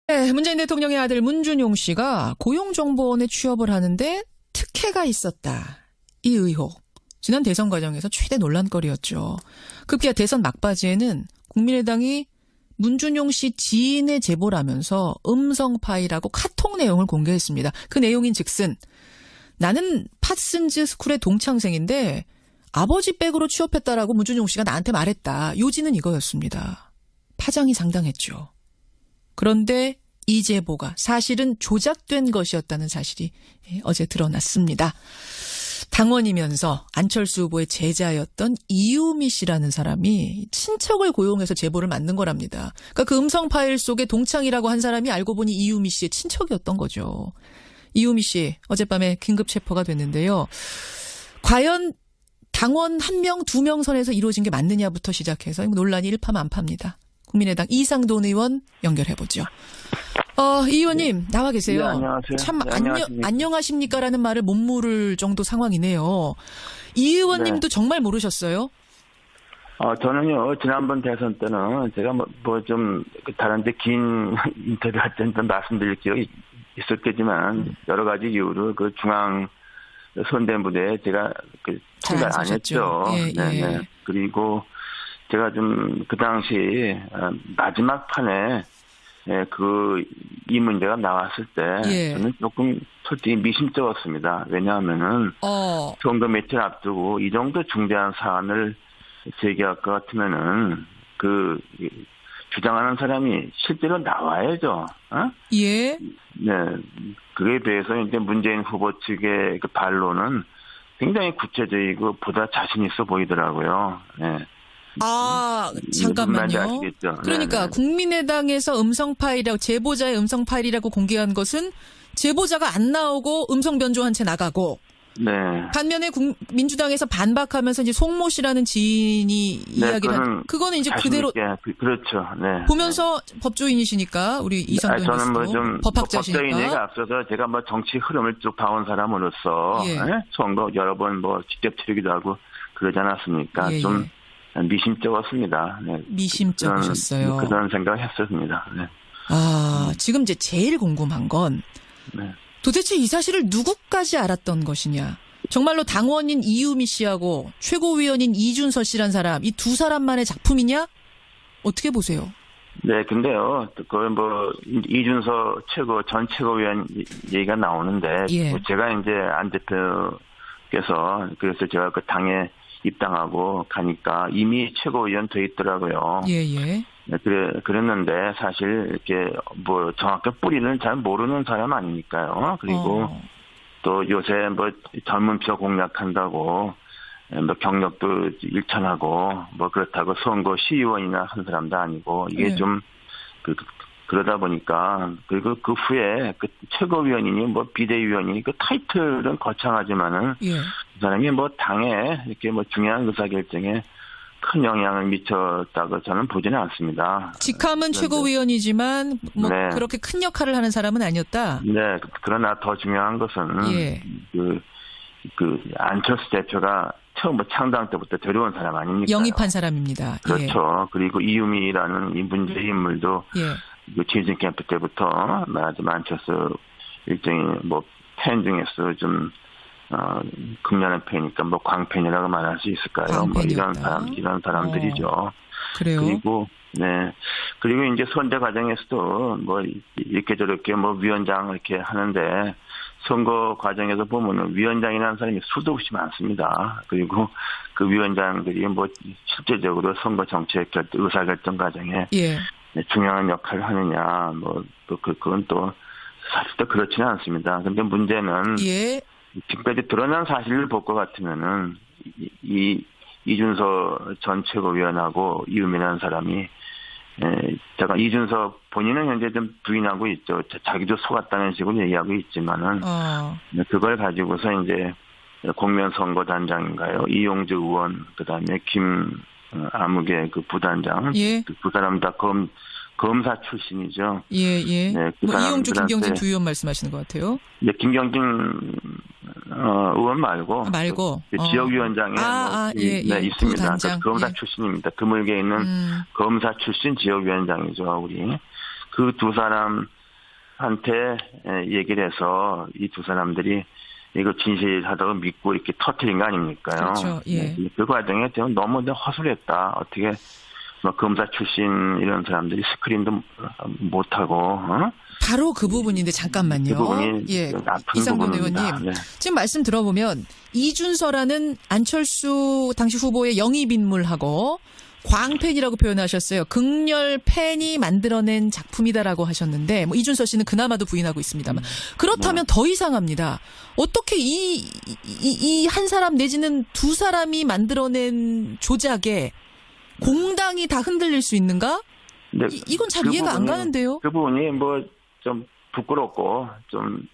네, 문재인 대통령의 아들 문준용 씨가 고용정보원에 취업을 하는데 특혜가 있었다. 이 의혹. 지난 대선 과정에서 최대 논란거리였죠. 급기야 대선 막바지에는 국민의당이 문준용 씨 지인의 제보를 하면서 음성 파일하고 카톡 내용을 공개했습니다. 그 내용인 즉슨 나는 파슨즈 스쿨의 동창생인데 아버지 백으로 취업했다라고 문준용 씨가 나한테 말했다. 요지는 이거였습니다. 파장이 상당했죠. 그런데 이 제보가 사실은 조작된 것이었다는 사실이 어제 드러났습니다. 당원이면서 안철수 후보의 제자였던 이유미 씨라는 사람이 친척을 고용해서 제보를 만든 거랍니다. 그러니까 그 음성 파일 속에 동창이라고 한 사람이 알고 보니 이유미 씨의 친척이었던 거죠. 이유미 씨 어젯밤에 긴급 체포가 됐는데요. 과연 당원 1명, 2명 선에서 이루어진 게 맞느냐부터 시작해서 논란이 일파만파입니다. 국민의당 이상돈 의원 연결해보죠. 이 의원님 나와 계세요. 네, 안녕하세요. 참 네, 안녕하십니까라는 말을 못 물을 정도 상황이네요. 이 의원님도 네. 정말 모르셨어요? 저는요, 지난번 대선 때는 제가 좀 다른데 긴 인터뷰 할 때는 말씀드릴 기억이 있었겠지만 여러 가지 이유로 그 중앙 선대무대에 제가 참가를 안 했죠. 예, 네, 예. 네. 그리고 제가 좀 그 당시 마지막 판에 이 문제가 나왔을 때 예. 저는 조금 솔직히 미심쩍었습니다. 왜냐하면은 선거 며칠 앞두고 이 정도 중대한 사안을 제기할 것 같으면은 주장하는 사람이 실제로 나와야죠. 예. 네. 그에 비해서 이제 문재인 후보 측의 그 반론은 굉장히 구체적이고 보다 자신 있어 보이더라고요. 네. 잠깐만요. 아시겠죠? 그러니까 네네. 국민의당에서 음성 파일이라고 제보자의 음성 파일이라고 공개한 것은 제보자가 안 나오고 음성 변조한 채 나가고 네. 반면에 민주당에서 반박하면서 이제 송모 씨라는 지인이 이야기를 한 그거는 이제 그대로 그렇죠. 네. 보면서 법조인이시니까 우리 이상돈 저는 교수도 법학자시니까 법조인에게 앞서서 제가 정치 흐름을 쭉 봐온 사람으로서 예. 선거 여러 번 직접 치르기도 하고 그러지 않았습니까? 예, 좀 미심쩍었습니다. 네. 미심쩍으셨어요. 그런 생각을 했었습니다. 네. 지금 이제 제일 궁금한 건 네. 도대체 이 사실을 누구까지 알았던 것이냐. 정말로 당원인 이유미 씨하고 최고위원인 이준서 씨란 사람, 이 두 사람만의 작품이냐? 어떻게 보세요? 네, 근데요, 이준서 전 최고위원 얘기가 나오는데, 예. 제가 이제 안 대표께서, 그래서 제가 그 당에 입당하고 가니까 이미 최고위원 돼 있더라고요. 예, 예. 네, 그랬는데 사실 이렇게 정확한 뿌리는 잘 모르는 사람 아니니까요. 그리고 또 요새 젊은표 공략한다고 경력도 일천하고 그렇다고 선거 시의원이나 한 사람도 아니고 이게 좀 그러다 보니까 그리고 그 후에 그 최고위원이니 비대위원이니 그 타이틀은 거창하지만은 그 사람이 당에 이렇게 중요한 의사결정에 큰 영향을 미쳤다고 저는 보지는 않습니다. 직함은 최고위원이지만 네. 그렇게 큰 역할을 하는 사람은 아니었다. 네. 그러나 더 중요한 것은 안철수 대표가 처음 창당 때부터 데려온 사람 아닙니까? 영입한 사람입니다. 그렇죠. 예. 그리고 이유미라는 이 문제의 인물도 재진 캠프 때부터 말하자면 안철수 일종의 팬 중에서 좀 극렬한 팬이니까 광팬이라고 말할 수 있을까요? 이런 사람들이죠. 그래요. 그리고 이제 선대 과정에서도 이렇게 저렇게 위원장 이렇게 하는데 선거 과정에서 보면은 위원장이라는 사람이 수도 없이 많습니다. 그리고 그 위원장들이 실제적으로 선거 정책 의사결정 과정에 중요한 역할을 하느냐, 그건 또 사실 또 그렇지는 않습니다. 근데 문제는 지금까지 드러난 사실을 볼 것 같으면은 이준서 전 최고위원하고 이유미라는 사람이 잠깐 이준서 본인은 현재 좀 부인하고 있죠. 자기도 속았다는 식으로 얘기하고 있지만은 그걸 가지고서 이제 공면선거단장인가요? 이용주 의원 그다음에 김아무개 그 부단장 그 사람 다 검사 출신이죠. 예. 네, 이용주, 김경진 두 의원 말씀하시는 것 같아요. 네, 김경진 의원 말고 지역위원장에 있습니다. 부단장. 검사 출신입니다. 드물게 있는 검사 출신 지역위원장이죠, 우리. 그 두 사람한테 얘기를 해서 이 두 사람들이 이거 진실하다고 믿고 이렇게 터뜨린 거 아닙니까요? 그렇죠. 예. 그 과정에 너무 허술했다. 어떻게 뭐 검사 출신 이런 사람들이 스크린도 못하고 바로 그 부분인데 잠깐만요. 그 부분이 예, 아픈 이상돈 부분입니다. 의원님. 네. 지금 말씀 들어보면 이준서라는 안철수 당시 후보의 영입 인물하고 광팬이라고 표현하셨어요. 극렬 팬이 만들어낸 작품이다라고 하셨는데 뭐 이준서 씨는 그나마도 부인하고 있습니다만 그렇다면 더 이상합니다. 어떻게 이 한 사람 내지는 두 사람이 만들어낸 조작에 공당이 다 흔들릴 수 있는가? 네, 이건 잘 이해가 안 가는데요. 그 부분이 뭐 좀 부끄럽고 좀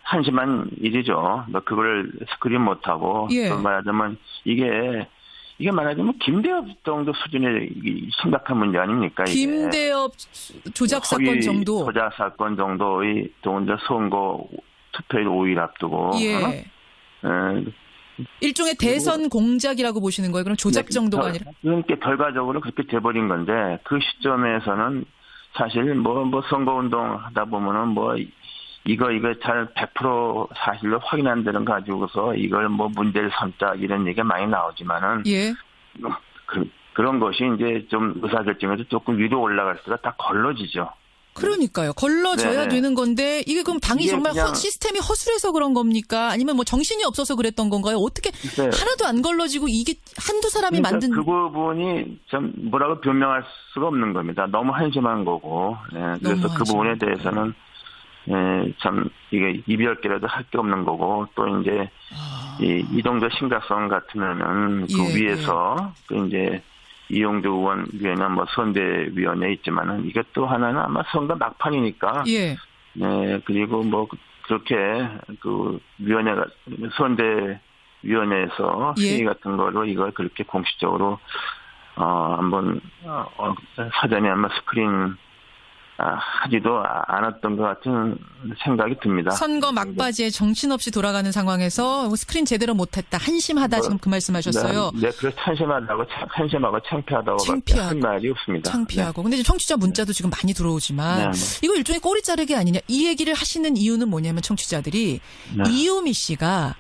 한심한 일이죠. 뭐 그걸 스크린 못하고 예. 또 말하자면 이게 말하자면 김대엽 정도 수준의 심각한 문제 아닙니까? 이게. 김대엽 조작 사건 정도. 조작 사건 정도의 동자 선거 투표일 5일 앞두고. 예. 일종의 대선 공작이라고 보시는 거예요? 그럼 조작 정도가 아니라? 그러니까 결과적으로 그렇게 돼버린 건데 그 시점에서는 사실 뭐 선거운동 하다 보면은 이거 잘 100% 사실로 확인 안 되는 거 가지고서 이걸 문제를 삼자 이런 얘기가 많이 나오지만은 예. 그런 것이 이제 좀 의사결정에서 조금 위로 올라갈 수가 다 걸러지죠. 그러니까요. 걸러져야 네네. 되는 건데 이게 그럼 당이 이게 정말 그냥 시스템이 허술해서 그런 겁니까? 아니면 뭐 정신이 없어서 그랬던 건가요? 어떻게 네. 하나도 안 걸러지고 이게 한두 사람이 만든 그 부분이 좀 뭐라고 변명할 수가 없는 겁니다. 너무 한심한 거고. 그래서 그 부분에 대해서는 참 이게 이별기라도 할 게 없는 거고 또 이제 이 정도 심각성 같으면은 그 예, 위에서 그 이제 이용주 의원 위에는 선대위원회 있지만은 이게 또 하나는 아마 선거 막판이니까. 예. 네, 그리고 그렇게 그 선대위원회에서 예. 회의 같은 거로 이걸 그렇게 공식적으로 한번 사전에 아마 스크린 하지도 않았던 것 같은 생각이 듭니다. 선거 막바지에 정신없이 돌아가는 상황에서 스크린 제대로 못했다. 한심하다 지금 그 말씀하셨어요. 네, 그래서 한심하고 창피하다고 할 말이 없습니다. 창피하고. 근데 지금 청취자 문자도 지금 많이 들어오지만 이거 일종의 꼬리 자르기 아니냐. 이 얘기를 하시는 이유는 뭐냐면 청취자들이 이유미 씨가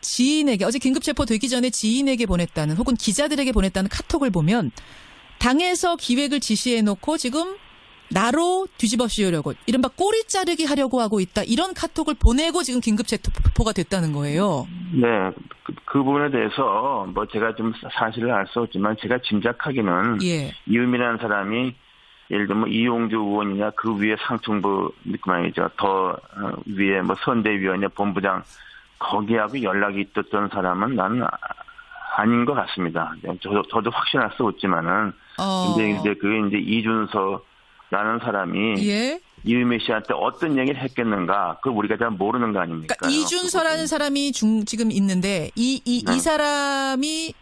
지인에게 어제 긴급체포 되기 전에 지인에게 보냈다는 혹은 기자들에게 보냈다는 카톡을 보면 당에서 기획을 지시해놓고 지금 나로 뒤집어 씌우려고 이른바 꼬리 자르기 하려고 하고 있다. 이런 카톡을 보내고 지금 긴급체포가 됐다는 거예요. 네. 그 부분에 대해서 제가 좀 사실을 알 수 없지만 제가 짐작하기는 이음이라는 사람이 예를 들면 이용주 의원이나 그 위에 상층부 말이죠. 더 위에 선대위원회 본부장 거기하고 연락이 있었던 사람은 나는 아닌 것 같습니다. 저도 확신할 수 없지만은 근데 그게 이제 이준서라는 사람이 이유미 씨한테 어떤 얘기를 했겠는가 그걸 우리가 잘 모르는 거 아닙니까? 그러니까 이준서라는 사람이 지금 있는데 이 사람이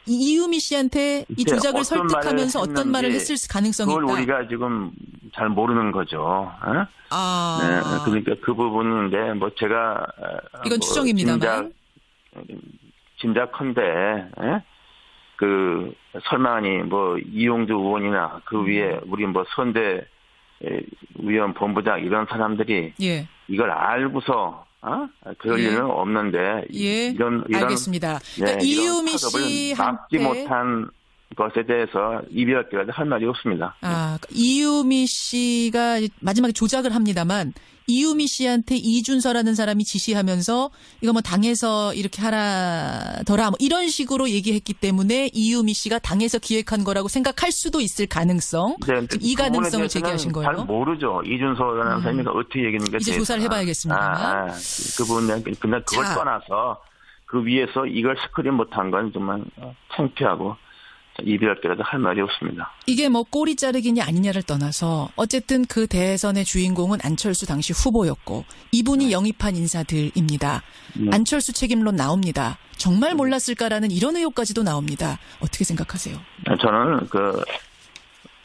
이유미 씨한테 이 조작을 설득하면서 어떤 말을 했을 가능성이 있다. 그걸 우리가 지금 잘 모르는 거죠. 네, 그러니까 그 부분인데 제가 이건 추정입니다만 짐작컨대 설마니 이용주 의원이나 그 위에 우리 선대위원 본부장 이런 사람들이 이걸 알고서 그럴 일은 없는데 이런 알겠습니다. 그러니까 이유미 씨한테 막지 못한 것에 대해서 이별기라도 할 말이 없습니다. 이유미 씨가 마지막에 조작을 합니다만 이유미 씨한테 이준서라는 사람이 지시하면서 이거 당에서 이렇게 하라더라 이런 식으로 얘기했기 때문에 이유미 씨가 당에서 기획한 거라고 생각할 수도 있을 가능성. 이 가능성을 제기하신 거예요. 잘 모르죠. 이준서라는 사람이 어떻게 얘기했는가. 이제 조사를 해봐야겠습니다만. 그 부분은 그걸 떠나서 그 위에서 이걸 스크린 못한 건 정말 창피하고 이별기라도 할 말이 없습니다. 이게 꼬리 자르기냐 아니냐를 떠나서 어쨌든 그 대선의 주인공은 안철수 당시 후보였고 이분이 영입한 인사들입니다. 안철수 책임론 나옵니다. 정말 몰랐을까라는 이런 의혹까지도 나옵니다. 어떻게 생각하세요? 저는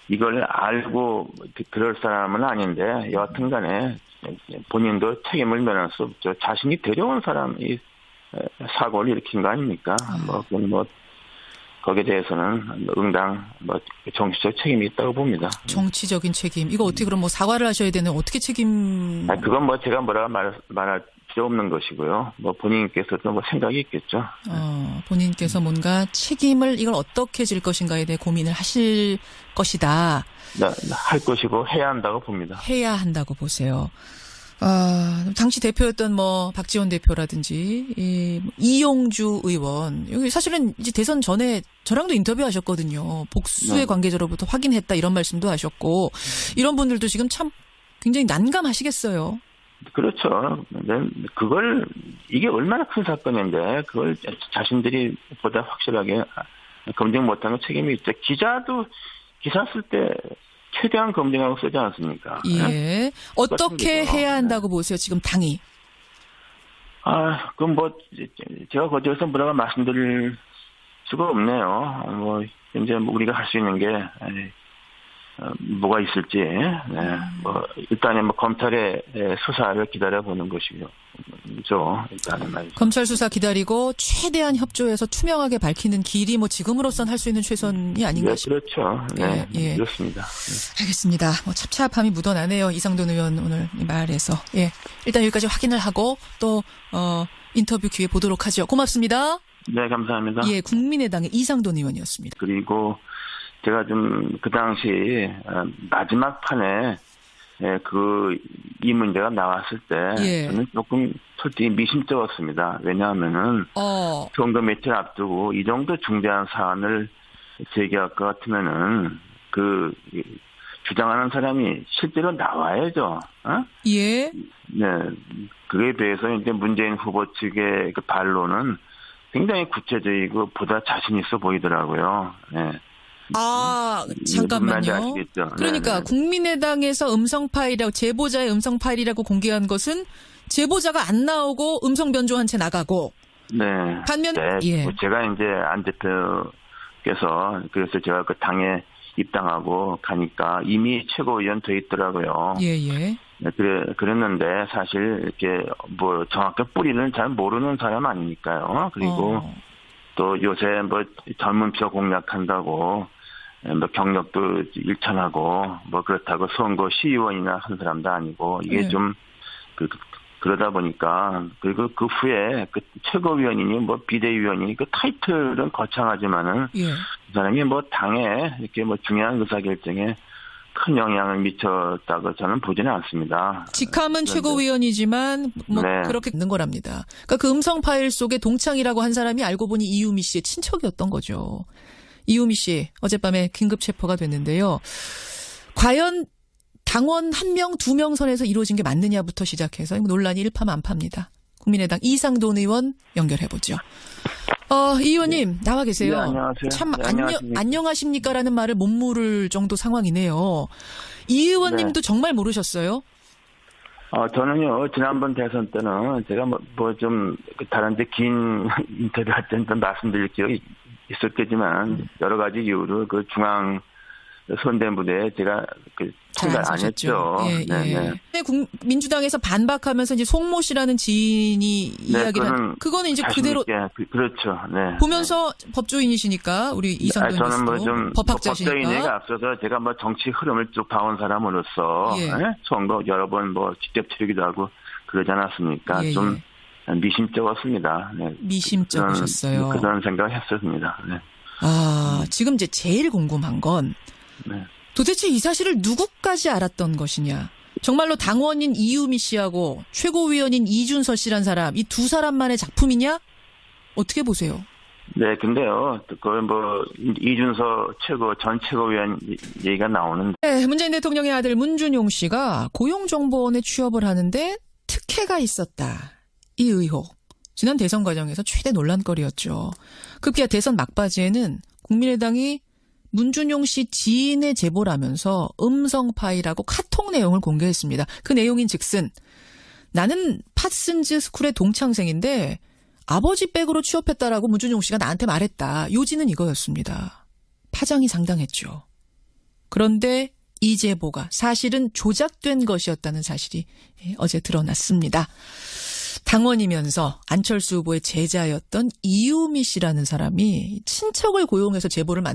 이걸 알고 그럴 사람은 아닌데 여하튼 간에 본인도 책임을 면할 수 없죠. 자신이 데려온 사람이 사고를 일으킨 거 아닙니까? 거기에 대해서는 응당 정치적 책임이 있다고 봅니다. 정치적인 책임. 이거 어떻게 그럼 뭐 사과를 하셔야 되는 어떻게 책임? 그건 제가 뭐라고 말할 필요 없는 것이고요. 본인께서도 생각이 있겠죠. 본인께서 뭔가 책임을 이걸 어떻게 질 것인가에 대해 고민을 하실 것이다. 할 것이고 해야 한다고 봅니다. 해야 한다고 보세요. 당시 대표였던 박지원 대표라든지 이용주 의원 여기 사실은 이제 대선 전에 저랑도 인터뷰하셨거든요. 복수의 관계자로부터 확인했다 이런 말씀도 하셨고 이런 분들도 지금 참 굉장히 난감하시겠어요. 그렇죠. 이게 얼마나 큰 사건인데 그걸 자신들이 보다 확실하게 검증 못하는 책임이 있죠. 기자도 기사 쓸 때 최대한 검증하고 쓰지 않습니까? 예. 어떻게 해야 한다고 보세요, 지금 당이? 그럼 제가 거기에서 뭐라고 말씀드릴 수가 없네요. 이제 우리가 할 수 있는 게, 뭐가 있을지, 일단은 검찰의 수사를 기다려보는 것이죠. 일단은 말이죠. 검찰 수사 기다리고 최대한 협조해서 투명하게 밝히는 길이 지금으로선 할 수 있는 최선이 아닌가 싶습니다. 그렇죠. 네. 예. 그렇습니다. 알겠습니다. 찹찹함이 묻어나네요. 이상돈 의원 오늘 이 말에서. 예. 일단 여기까지 확인을 하고 또, 인터뷰 기회 보도록 하죠. 고맙습니다. 네, 감사합니다. 예, 국민의당의 이상돈 의원이었습니다. 그리고 제가 그 당시 마지막 판에 이 문제가 나왔을 때 저는 조금 솔직히 미심쩍었습니다. 왜냐하면은 선거 며칠 앞두고 이 정도 중대한 사안을 제기할 것 같으면은 주장하는 사람이 실제로 나와야죠. 예. 네. 그에 비해서 이제 문재인 후보 측의 반론은 굉장히 구체적이고 보다 자신 있어 보이더라고요. 네. 잠깐만요. 그러니까 네네. 국민의당에서 음성 파일이라고 제보자의 음성 파일이라고 공개한 것은 제보자가 안 나오고 음성 변조한 채 나가고. 네. 반면 제가 이제 안 대표께서 그래서 제가 당에 입당하고 가니까 이미 최고위원 돼 있더라고요. 예. 네, 그랬는데 사실 이렇게 정확히 뿌리는 잘 모르는 사람 아니니까요. 그리고 또 요새 젊은표 공략한다고 경력도 일천하고 그렇다고 선거 시의원이나 한 사람도 아니고 이게 좀 그러다 보니까 그리고 그 후에 최고위원이니 비대위원이니 타이틀은 거창하지만은 그 사람이 당에 이렇게 중요한 의사결정에 큰 영향을 미쳤다고 저는 보지는 않습니다. 직함은 최고위원이지만 그렇게 있는 거랍니다. 그러니까 그 음성 파일 속에 동창이라고 한 사람이 알고 보니 이유미 씨의 친척이었던 거죠. 이유미 씨 어젯밤에 긴급 체포가 됐는데요. 과연 당원 1명, 2명 선에서 이루어진 게 맞느냐부터 시작해서 논란이 일파만파입니다. 국민의당 이상돈 의원 연결해보죠. 이 의원님 나와 계세요. 네, 안녕하세요. 참 안녕하십니까라는 말을 못 물을 정도 상황이네요. 이 의원님도 정말 모르셨어요? 저는요 지난번 대선 때는 제가 좀 다른데 긴 인터뷰 할 때는 말씀드릴 기억이 있었겠지만 여러 가지 이유로 중앙 선대무대에 제가 참가를 안 했죠. 네. 민주당에서 반박하면서 이제 송모 씨라는 지인이 이야기를 그거는 이제 그대로 그렇죠. 네. 보면서 법조인이시니까 우리 이상돈 저는 법학자시니까 법조인에게 앞서서 제가 정치 흐름을 쭉 봐온 사람으로서 선거 여러 번 직접 치르기도 하고 그러지 않았습니까? 좀 미심쩍었습니다. 네. 미심쩍으셨어요. 그런 생각을 했었습니다. 네. 지금 이제 제일 궁금한 건 도대체 이 사실을 누구까지 알았던 것이냐. 정말로 당원인 이유미 씨하고 최고위원인 이준서 씨란 사람, 이 두 사람만의 작품이냐? 어떻게 보세요? 네, 근데요, 이준서 전 최고위원 얘기가 나오는데. 네, 문재인 대통령의 아들 문준용 씨가 고용정보원에 취업을 하는데 특혜가 있었다. 이 의혹. 지난 대선 과정에서 최대 논란거리였죠. 급기야 대선 막바지에는 국민의당이 문준용 씨 지인의 제보를 하면서 음성 파일하고 카톡 내용을 공개했습니다. 그 내용인 즉슨 나는 파슨즈 스쿨의 동창생인데 아버지 백으로 취업했다라고 문준용 씨가 나한테 말했다. 요지는 이거였습니다. 파장이 상당했죠. 그런데 이 제보가 사실은 조작된 것이었다는 사실이 어제 드러났습니다. 당원이면서 안철수 후보의 제자였던 이유미 씨라는 사람이 친척을 고용해서 제보를